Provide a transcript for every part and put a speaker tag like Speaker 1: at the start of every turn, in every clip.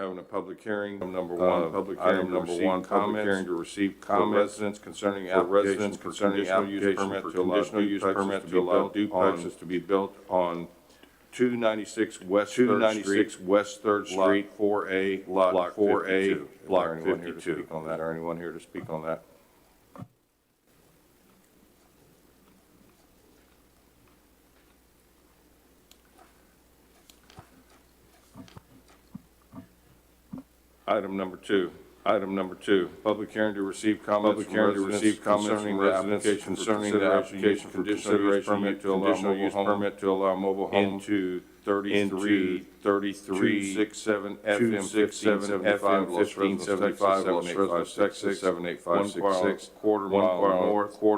Speaker 1: having a public hearing. Item number one, public hearing to receive comments concerning applications concerning conditional use permit to allow duplexes to be built on 296 West Third Street, 4A, Block 4A, Block 52. Is there anyone here to speak on that? Item number two, public hearing to receive comments concerning the application for conditional use permit to allow mobile homes into 3367 FM 1575 Los Fresnos, Texas 78566, quarter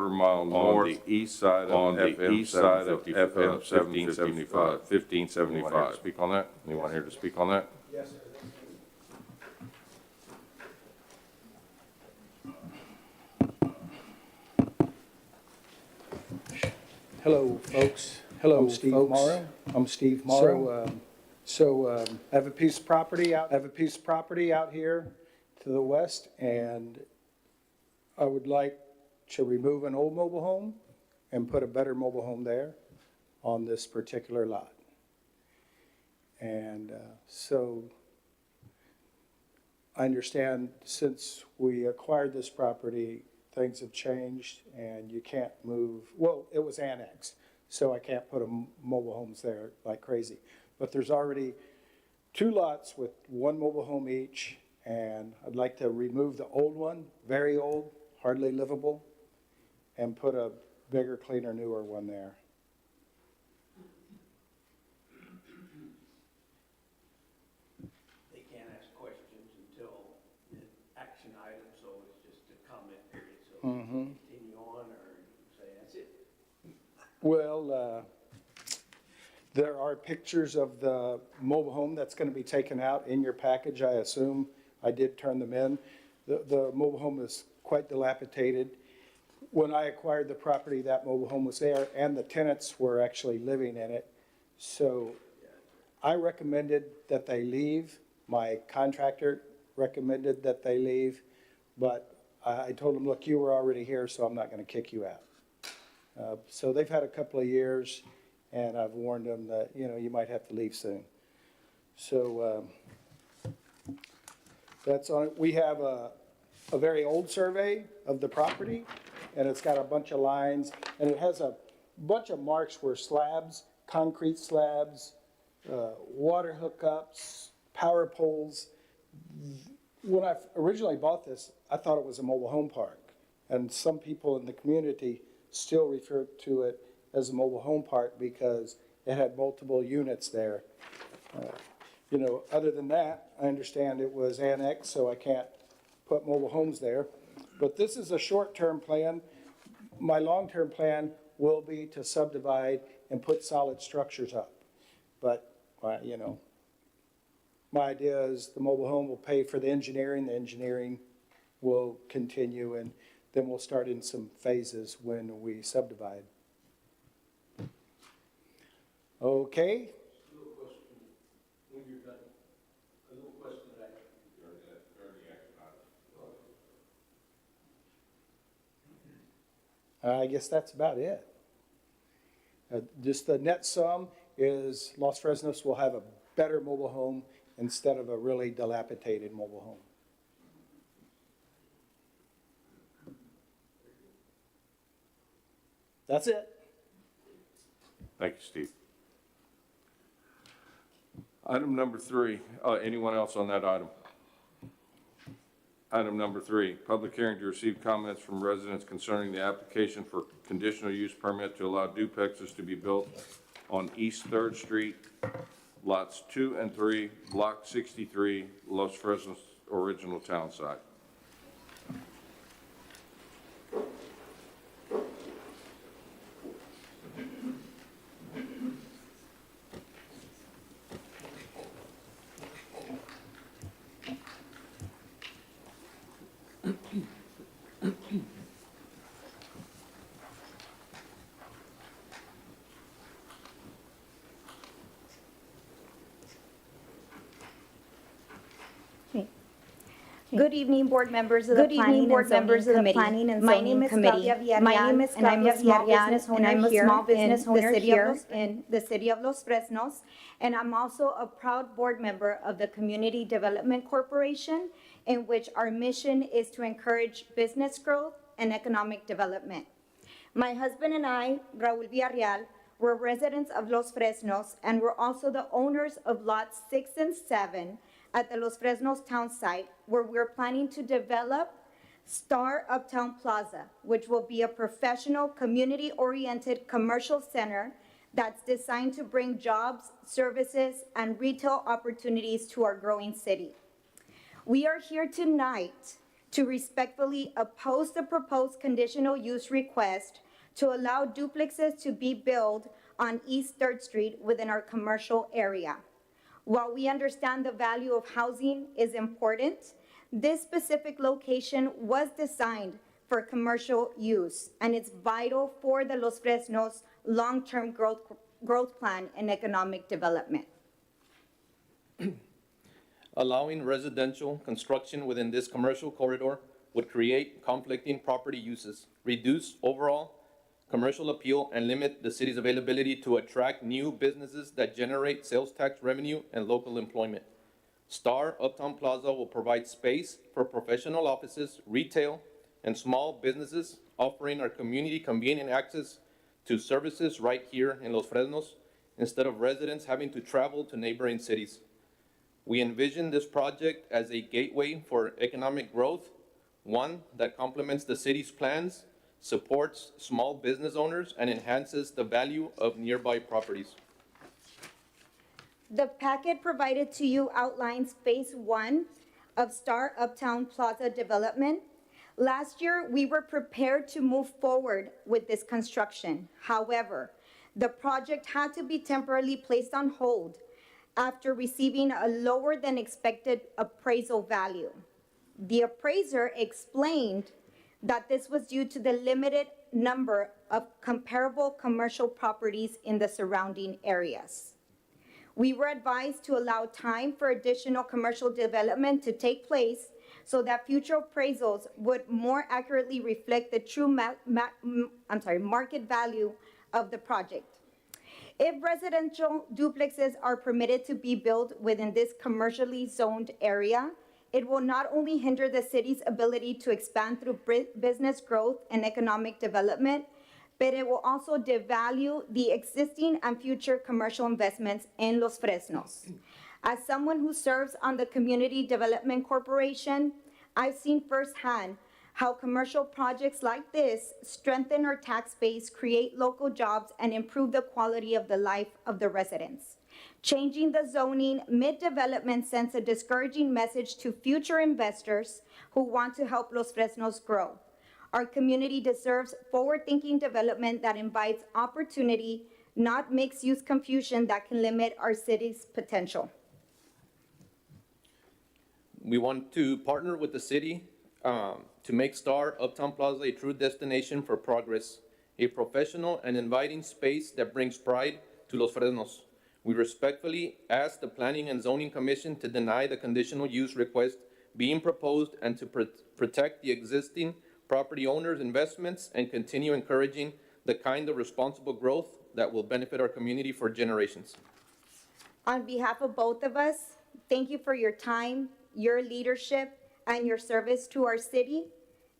Speaker 1: mile north on the east side of FM 1575. Speak on that? Anyone here to speak on that?
Speaker 2: Yes, sir. Hello, folks. Hello, I'm Steve Morrow. I'm Steve Morrow. I have a piece of property out. Here to the west, and I would like to remove an old mobile home and put a better mobile home there on this particular lot. And so I understand since we acquired this property, things have changed and you can't move. Well, it was annexed, so I can't put mobile homes there like crazy. But there's already 2 lots with 1 mobile home each, and I'd like to remove the old one, very old, hardly livable, and put a bigger, cleaner, newer one there.
Speaker 3: They can't ask questions until the action item, so it's just a comment period. So continue on or say that's it.
Speaker 2: Well, there are pictures of the mobile home that's going to be taken out in your package. I assume I did turn them in. The mobile home is quite dilapidated. When I acquired the property, that mobile home was there, and the tenants were actually living in it. So I recommended that they leave. My contractor recommended that they leave, but I told them, look, you were already here, so I'm not going to kick you out. So they've had a couple of years, and I've warned them that, you might have to leave soon. So that's on it. We have a very old survey of the property, and it's got a bunch of lines, and it has a bunch of marks where slabs, concrete slabs, water hookups, power poles. When I originally bought this, I thought it was a mobile home park, and some people in the community still refer to it as a mobile home park because it had multiple units there. Other than that, I understand it was annexed, so I can't put mobile homes there. But this is a short-term plan. My long-term plan will be to subdivide and put solid structures up. But, my idea is the mobile home will pay for the engineering will continue, and then we'll start in some phases when we subdivide. Okay?
Speaker 3: When you're done, a little question that
Speaker 2: I guess that's about it. Just the net sum is Los Fresnos will have a better mobile home instead of a really dilapidated mobile home. That's it.
Speaker 1: Thank you, Steve. Item number 3, anyone else on that item? Item number 3, public hearing to receive comments from residents concerning the application for conditional use permit to allow duplexes to be built on East 3rd Street, lots 2 and 3, block 63, Los Fresnos original town site.
Speaker 4: Good evening, board members of the Planning and Zoning Committee. My name is Claudia Villarreal, and I'm a small business owner here in the city of Los Fresnos. And I'm also a proud board member of the Community Development Corporation, in which our mission is to encourage business growth and economic development. My husband and I, Raul Villarreal, were residents of Los Fresnos, and we're also the owners of lots 6 and 7 at the Los Fresnos town site, where we're planning to develop Star Uptown Plaza, which will be a professional, community-oriented commercial center that's designed to bring jobs, services, and retail opportunities to our growing city. We are here tonight to respectfully oppose the proposed conditional use request to allow duplexes to be built on East 3rd Street within our commercial area. While we understand the value of housing is important, this specific location was designed for commercial use, and it's vital for the Los Fresnos long-term growth plan and economic development.
Speaker 5: Allowing residential construction within this commercial corridor would create conflicting property uses, reduce overall commercial appeal, and limit the city's availability to attract new businesses that generate sales tax revenue and local employment. Star Uptown Plaza will provide space for professional offices, retail, and small businesses, offering our community convenient access to services right here in Los Fresnos, instead of residents having to travel to neighboring cities. We envision this project as a gateway for economic growth, one that complements the city's plans, supports small business owners, and enhances the value of nearby properties.
Speaker 4: The packet provided to you outlines phase 1 of Star Uptown Plaza development. Last year, we were prepared to move forward with this construction. However, the project had to be temporarily placed on hold after receiving a lower than expected appraisal value. The appraiser explained that this was due to the limited number of comparable commercial properties in the surrounding areas. We were advised to allow time for additional commercial development to take place so that future appraisals would more accurately reflect the true market value of the project. If residential duplexes are permitted to be built within this commercially zoned area, it will not only hinder the city's ability to expand through business growth and economic development, but it will also devalue the existing and future commercial investments in Los Fresnos. As someone who serves on the Community Development Corporation, I've seen firsthand how commercial projects like this strengthen our tax base, create local jobs, and improve the quality of the life of the residents. Changing the zoning mid-development sends a discouraging message to future investors who want to help Los Fresnos grow. Our community deserves forward-thinking development that invites opportunity, not mixed-use confusion that can limit our city's potential.
Speaker 5: We want to partner with the city to make Star Uptown Plaza a true destination for progress, a professional and inviting space that brings pride to Los Fresnos. We respectfully ask the Planning and Zoning Commission to deny the conditional use request being proposed and to protect the existing property owners' investments and continue encouraging the kind of responsible growth that will benefit our community for generations.
Speaker 4: On behalf of both of us, thank you for your time, your leadership, and your service to our city.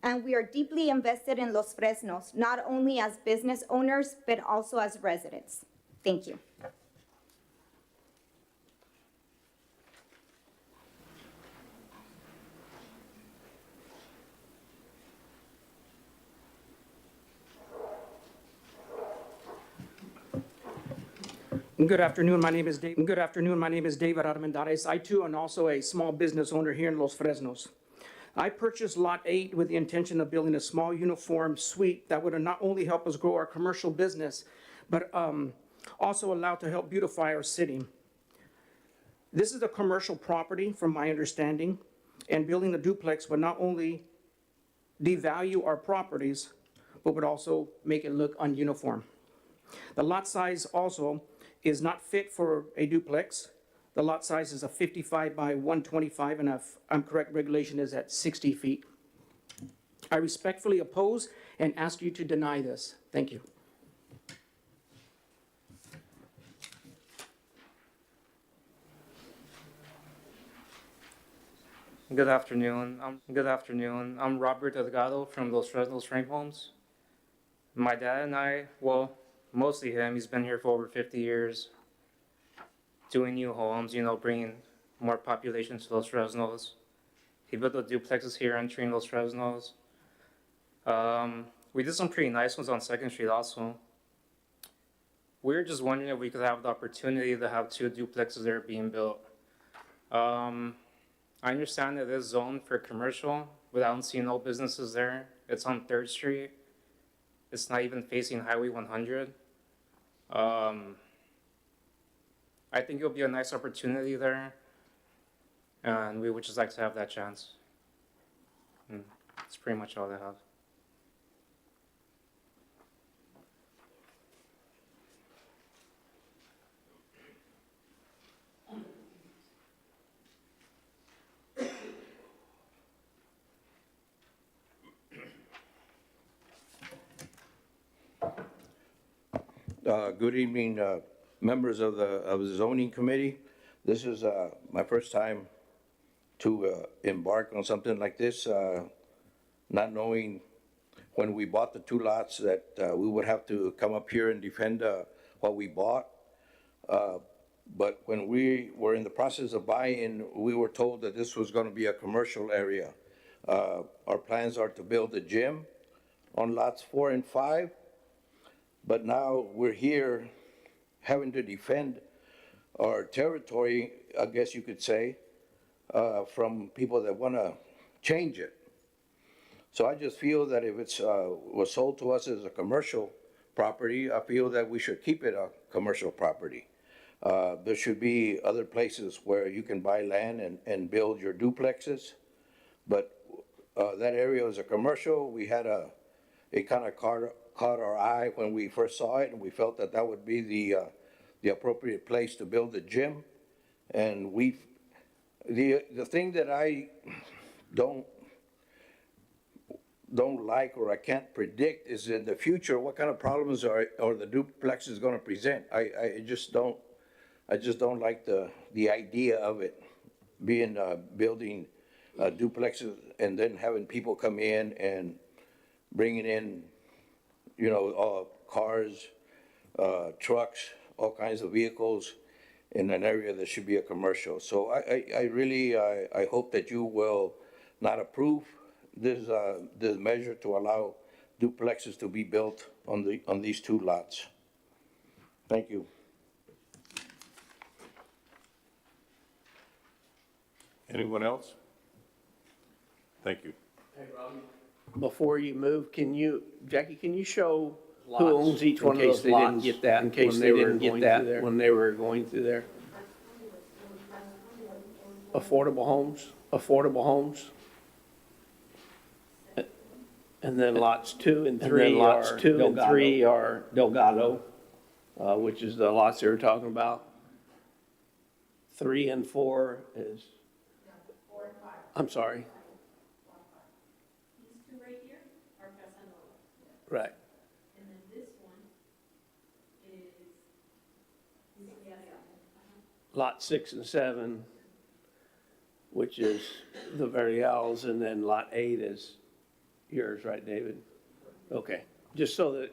Speaker 4: And we are deeply invested in Los Fresnos, not only as business owners, but also as residents. Thank you.
Speaker 6: Good afternoon, my name is David Armendariz. I too am also a small business owner here in Los Fresnos. I purchased Lot 8 with the intention of building a small uniform suite that would not only help us grow our commercial business, but also allow to help beautify our city. This is a commercial property from my understanding, and building a duplex would not only devalue our properties, but would also make it look ununiform. The lot size also is not fit for a duplex. The lot size is a 55 by 125, and if I'm correct, regulation is at 60 feet. I respectfully oppose and ask you to deny this. Thank you.
Speaker 7: Good afternoon. I'm Robert Delgado from Los Fresnos Frame Homes. My dad and I, well, mostly him, he's been here for over 50 years, doing new homes, you know, bringing more population to Los Fresnos. He built the duplexes here entering Los Fresnos. We did some pretty nice ones on 2nd Street also. We were just wondering if we could have the opportunity to have 2 duplexes there being built. I understand it is zoned for commercial, but I don't see no businesses there. It's on 3rd Street. It's not even facing Highway 100. I think it'll be a nice opportunity there, and we would just like to have that chance. That's pretty much all I have.
Speaker 8: Good evening, members of the zoning committee. This is my first time to embark on something like this, not knowing when we bought the 2 lots that we would have to come up here and defend what we bought. But when we were in the process of buying, we were told that this was going to be a commercial area. Our plans are to build a gym on lots 4 and 5. But now we're here having to defend our territory, I guess you could say, from people that want to change it. So I just feel that if it's was sold to us as a commercial property, I feel that we should keep it a commercial property. There should be other places where you can buy land and build your duplexes. But that area is a commercial. We had it kind of caught our eye when we first saw it, and we felt that that would be the appropriate place to build a gym. And the thing that I don't like or I can't predict is in the future what kind of problems are the duplexes going to present. I just don't like the idea of it being building duplexes and then having people come in and bringing in, you know, cars, trucks, all kinds of vehicles in an area that should be a commercial. So I really hope that you will not approve this measure to allow duplexes to be built on these 2 lots. Thank you.
Speaker 1: Anyone else? Thank you.
Speaker 3: Hey, Robbie, before you move, Jackie, can you show who owns each one of those lots? In case they didn't get that when they were going through there. Affordable homes. And then lots 2 and 3 are Delgado, which is the lots they were talking about. 3 and 4 is. 4 and 5. I'm sorry.
Speaker 9: These 2 right here are Casanova.
Speaker 3: Right.
Speaker 9: And then this one is
Speaker 3: Lot 6 and 7, which is the Varials, and then lot 8 is yours, right, David? Okay, just so that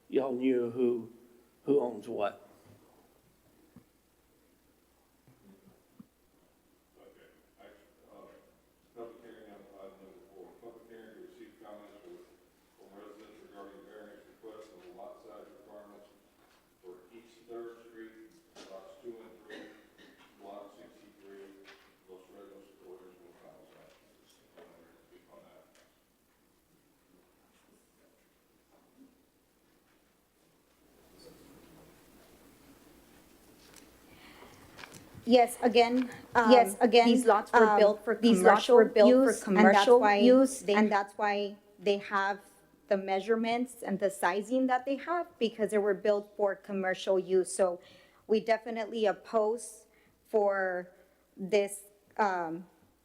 Speaker 3: y'all knew who owns what.
Speaker 1: Public hearing on item number 4. Public hearing to receive comments from residents regarding variance requests and the lot size requirements for East 3rd Street, lots 2 and 3, block 63, Los Fresnos, original house. Speak on that.
Speaker 4: Yes, again, these lots were built for commercial use, and that's why they have the measurements and the sizing that they have, because they were built for commercial use. So we definitely oppose for this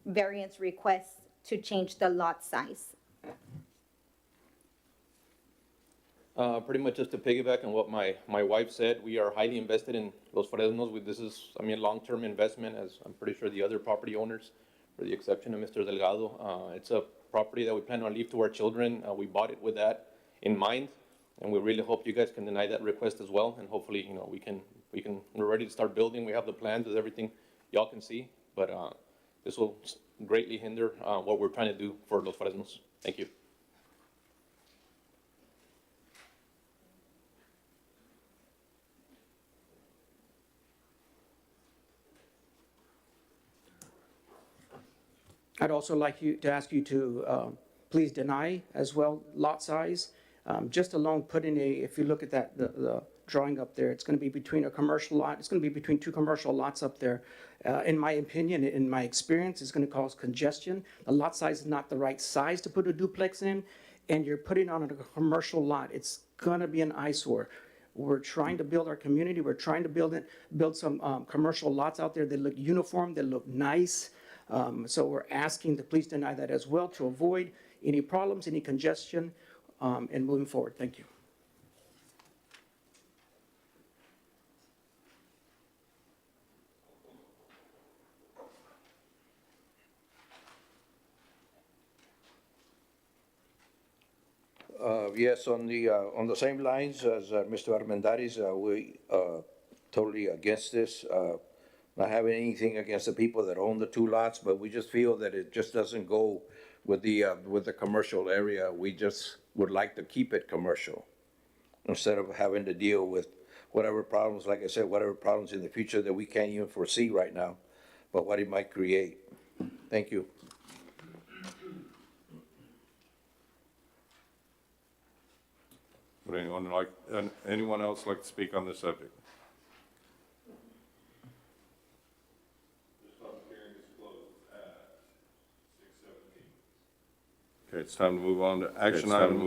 Speaker 4: variance request to change the lot size?
Speaker 5: Pretty much just to piggyback on what my wife said, we are highly invested in Los Fresnos. This is, I mean, long-term investment, as I'm pretty sure the other property owners, with the exception of Mr. Delgado. It's a property that we plan on leave to our children. We bought it with that in mind, and we really hope you guys can deny that request as well. And hopefully, you know, we're ready to start building. We have the plans with everything y'all can see, but this will greatly hinder what we're trying to do for Los Fresnos. Thank you.
Speaker 6: I'd also like to ask you to please deny as well lot size. Just alone putting if you look at that, the drawing up there, it's going to be between a commercial lot, it's going to be between two commercial lots up there. In my opinion, in my experience, it's going to cause congestion. The lot size is not the right size to put a duplex in, and you're putting on a commercial lot. It's going to be an eyesore. We're trying to build our community. We're trying to build some commercial lots out there that look uniform, that look nice. So we're asking to please deny that as well to avoid any problems, any congestion, and moving forward. Thank you.
Speaker 8: Yes, on the same lines as Mr. Armendariz, we totally against this. Not having anything against the people that own the two lots, but we just feel that it just doesn't go with the commercial area. We just would like to keep it commercial instead of having to deal with whatever problems, like I said, whatever problems in the future that we can't even foresee right now, but what it might create. Thank you.
Speaker 1: Would anyone else like to speak on this subject? Okay, it's time to move on to action item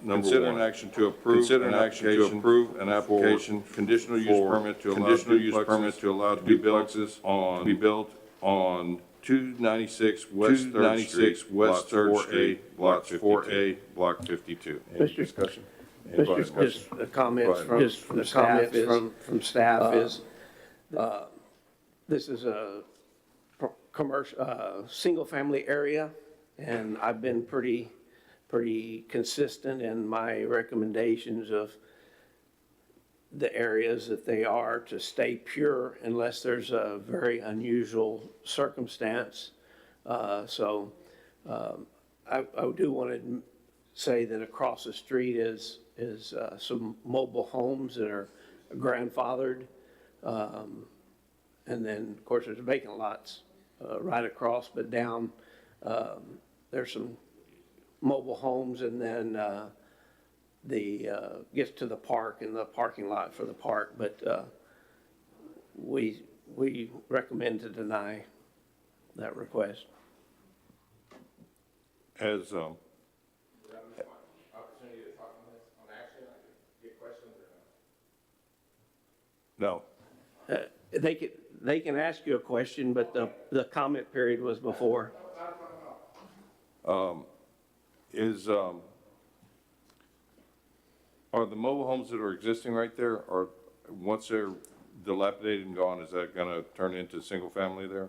Speaker 1: number one. Consider an action to approve an application conditional use permit to allow duplexes to be built on 296 West 3rd Street, lots 4A, block 52. Any
Speaker 3: Mr.
Speaker 1: discussion?
Speaker 3: Just the comments from staff is, this is a commercial, single-family area, and I've been pretty consistent in my recommendations of the areas that they are to stay pure unless there's a very unusual circumstance. I do want to say that across the street is some mobile homes that are grandfathered. And then, of course, there's vacant lots right across, but down, there's some mobile homes, and then gets to the park and the parking lot for the park. But we recommend to deny that request.
Speaker 1: As,
Speaker 10: Opportunity to talk on this, on action, I could get questions or no?
Speaker 1: no.
Speaker 3: They can ask you a question, but the comment period was before.
Speaker 1: Are the mobile homes that are existing right there, or once they're dilapidated and gone, is that gonna turn into single family there?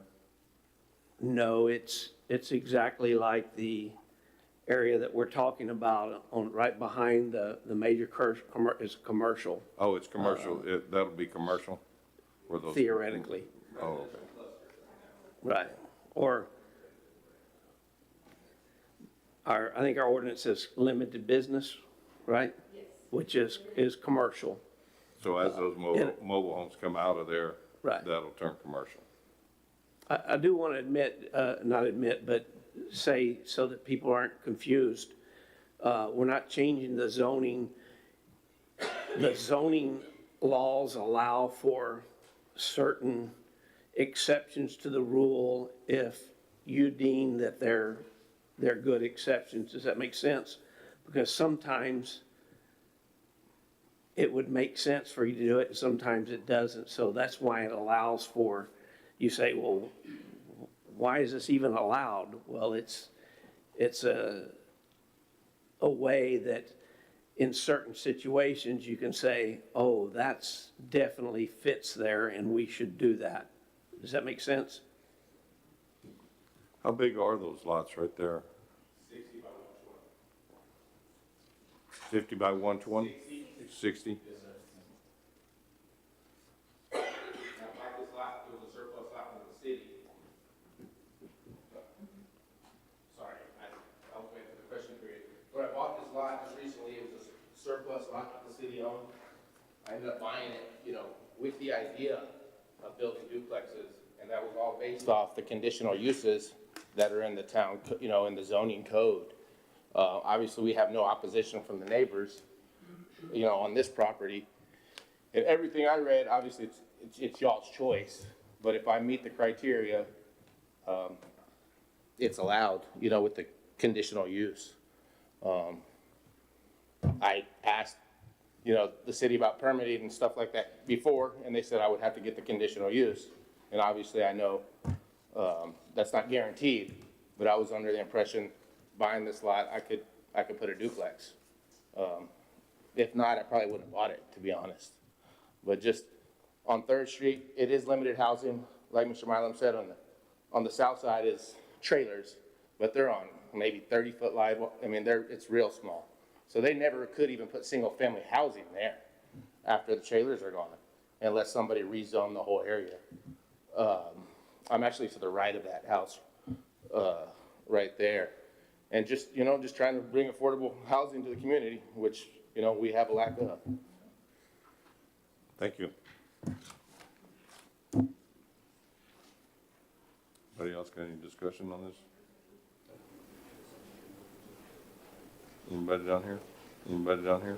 Speaker 3: No, it's exactly like the area that we're talking about on, right behind the major is commercial,
Speaker 1: Oh, it's commercial, that'll be commercial? Where those-
Speaker 3: theoretically,
Speaker 1: Oh, okay.
Speaker 3: right. Or I think our ordinance says limited business, right? Yes. Which is commercial.
Speaker 1: So as those mobile homes come out of there,
Speaker 3: Right.
Speaker 1: that'll turn commercial.
Speaker 3: I do want to admit, not admit, but say so that people aren't confused. We're not changing the zoning. The zoning laws allow for certain exceptions to the rule if you deem that they're good exceptions. Does that make sense? Because sometimes it would make sense for you to do it, and sometimes it doesn't. So that's why it allows for, you say, well, why is this even allowed? Well, it's a way that in certain situations you can say, oh, that's definitely fits there and we should do that. Does that make sense?
Speaker 1: How big are those lots right there? 50 by 120? 60?
Speaker 10: Now, like this lot, it was a surplus lot from the city. Sorry, I was waiting for the question period. When I bought this lot just recently, it was a surplus lot that the city owned. I ended up buying it, you know, with the idea of building duplexes, and that was all based off the conditional uses that are in the town, you know, in the zoning code. Obviously, we have no opposition from the neighbors, you know, on this property. And everything I read, obviously, it's y'all's choice, but if I meet the criteria, it's allowed, you know, with the conditional use. I asked, you know, the city about permitting and stuff like that before, and they said I would have to get the conditional use. And obviously, I know that's not guaranteed, but I was under the impression buying this lot, I could put a duplex. If not, I probably wouldn't have bought it, to be honest. But just on Third Street, it is limited housing, like Mr. Milam said. On the south side is trailers, but they're on maybe 30-foot wide. I mean, it's real small. So they never could even put single-family housing there after the trailers are gone, unless somebody rezoned the whole area. I'm actually to the right of that house, right there. And just, you know, just trying to bring affordable housing to the community, which, you know, we have a lack of.
Speaker 1: Thank you. Anybody else got any discussion on this? Anybody down here? Anybody down here?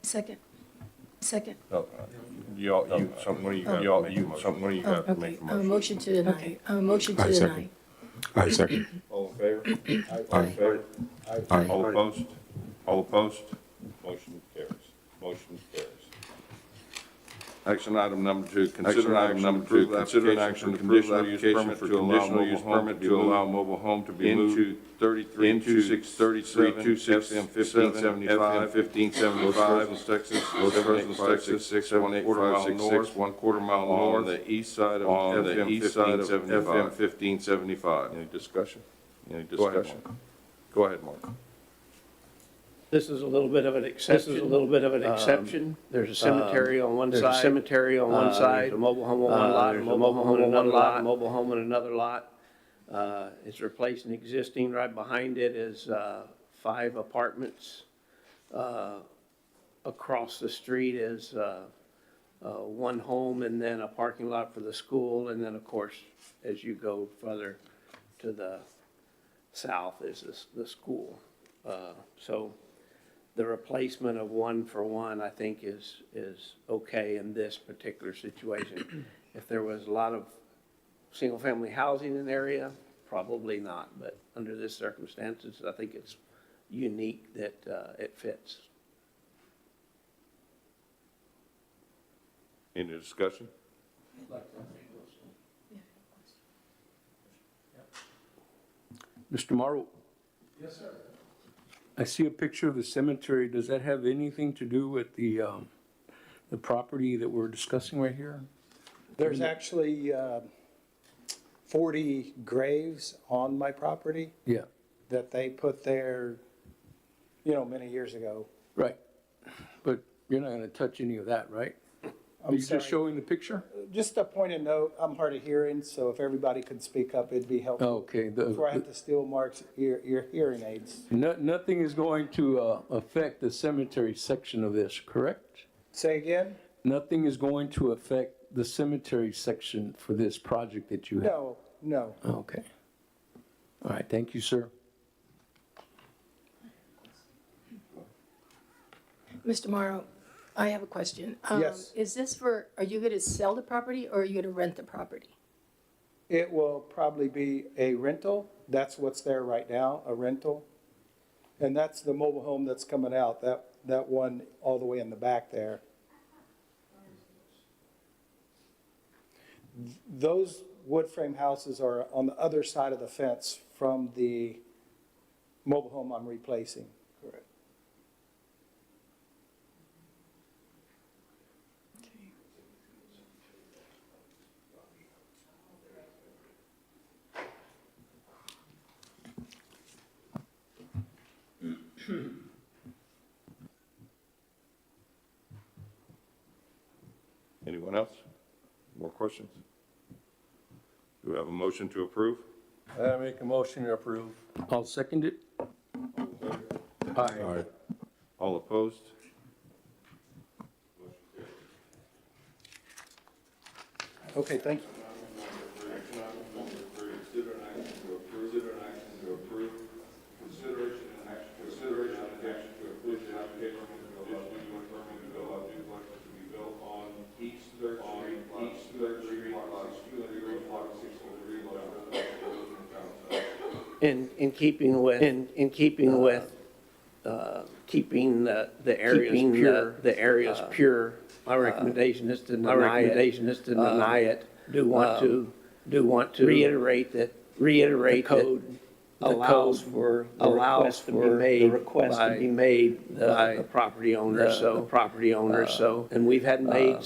Speaker 9: Second.
Speaker 1: No, what do you got to make a motion?
Speaker 9: Motion to deny. Motion to deny.
Speaker 11: I second.
Speaker 1: All in favor?
Speaker 11: Aye. Aye.
Speaker 1: All opposed? All opposed? Motion carries. Motion carries. Action item number 2, consider an action to approve application for conditional use permit to allow mobile home to be moved into 637 FM 1575, Los Fresnos, Texas, 61856, 1/4 mile north on the east side of FM 1575. Any discussion? Any discussion? Go ahead, Mark.
Speaker 3: This is a little bit of an exception. There's a cemetery on one side. There's a mobile home on one lot, a mobile home on another lot, a mobile home on another lot. It's replacing existing. Right behind it is 5 apartments. Across the street is 1 home and then a parking lot for the school. And then, of course, as you go further to the south is the school. So the replacement of 1 for 1, I think, is okay in this particular situation. If there was a lot of single-family housing in the area, probably not. But under this circumstances, I think it's unique that it fits.
Speaker 1: Any discussion?
Speaker 12: Mr. Morrow? Yes, sir. I see a picture of the cemetery. Does that have anything to do with the property that we're discussing right here?
Speaker 2: There's actually 40 graves on my property
Speaker 12: Yeah,
Speaker 2: that they put there, you know, many years ago.
Speaker 12: right. But you're not gonna touch any of that, right? Are you
Speaker 2: sorry.
Speaker 12: just showing the picture?
Speaker 2: Just a point of note, I'm hard of hearing, so if everybody could speak up, it'd be helpful.
Speaker 12: Okay.
Speaker 2: Before I have to steal Mark's your hearing aids.
Speaker 12: Nothing is going to affect the cemetery section of this, correct?
Speaker 2: Say again?
Speaker 12: Nothing is going to affect the cemetery section for this project that you have?
Speaker 2: No.
Speaker 12: Okay. All right, thank you, sir.
Speaker 9: Mr. Morrow, I have a question.
Speaker 2: Yes.
Speaker 9: Is this are you going to sell the property or are you going to rent the property?
Speaker 2: It will probably be a rental. That's what's there right now, a rental. And that's the mobile home that's coming out, that one all the way in the back there. Those wood frame houses are on the other side of the fence from the mobile home I'm replacing. Correct.
Speaker 1: Anyone else? More questions? Do we have a motion to approve?
Speaker 12: I make a motion to approve. I'll second it. Aye.
Speaker 11: Aye.
Speaker 1: All opposed?
Speaker 2: Okay, thank you.
Speaker 3: In keeping with, keeping the areas pure, pure, my recommendation is to deny it. Do want to reiterate that the code allows for the request to be made by the property owner, so. And we've had made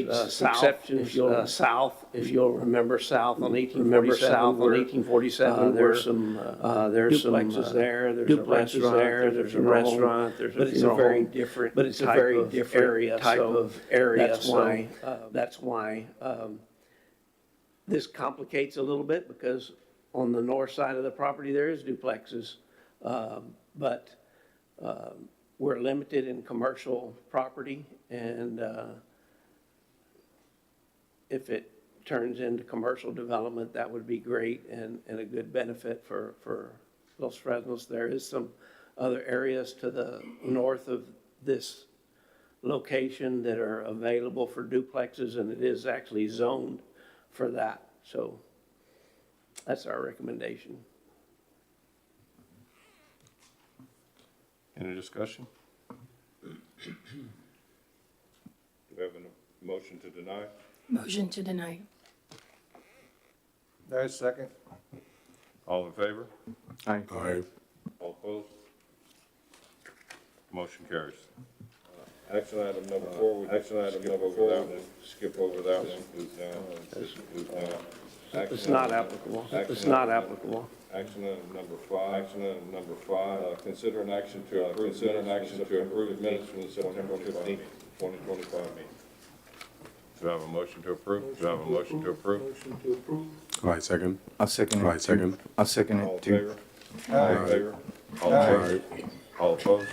Speaker 3: exceptions, south, if you'll remember south on 1847, there's some duplexes there, there's a restaurant, but it's a very different type of area, that's why this complicates a little bit, because on the north side of the property, there is duplexes, but we're limited in commercial property, and if it turns into commercial development, that would be great and a good benefit for Los Fresnos. There is some other areas to the north of this location that are available for duplexes, and it is actually zoned for that, so that's our recommendation.
Speaker 1: Any discussion? Do we have a motion to deny?
Speaker 9: Motion to deny.
Speaker 2: There's second.
Speaker 1: All in favor?
Speaker 11: Aye.
Speaker 1: All opposed? Motion carries. Action item number 4, skip over that one.
Speaker 3: It's not applicable. It's not applicable.
Speaker 1: Action item number 5, consider an action to approve minutes from the September 15th, 2025 meeting. Do I have a motion to approve?
Speaker 2: Motion to approve.
Speaker 11: Aye, second.
Speaker 8: I'll second
Speaker 11: Aye, second.
Speaker 8: I'll second
Speaker 1: All in
Speaker 8: it too.
Speaker 1: favor? All in favor? All opposed? All opposed?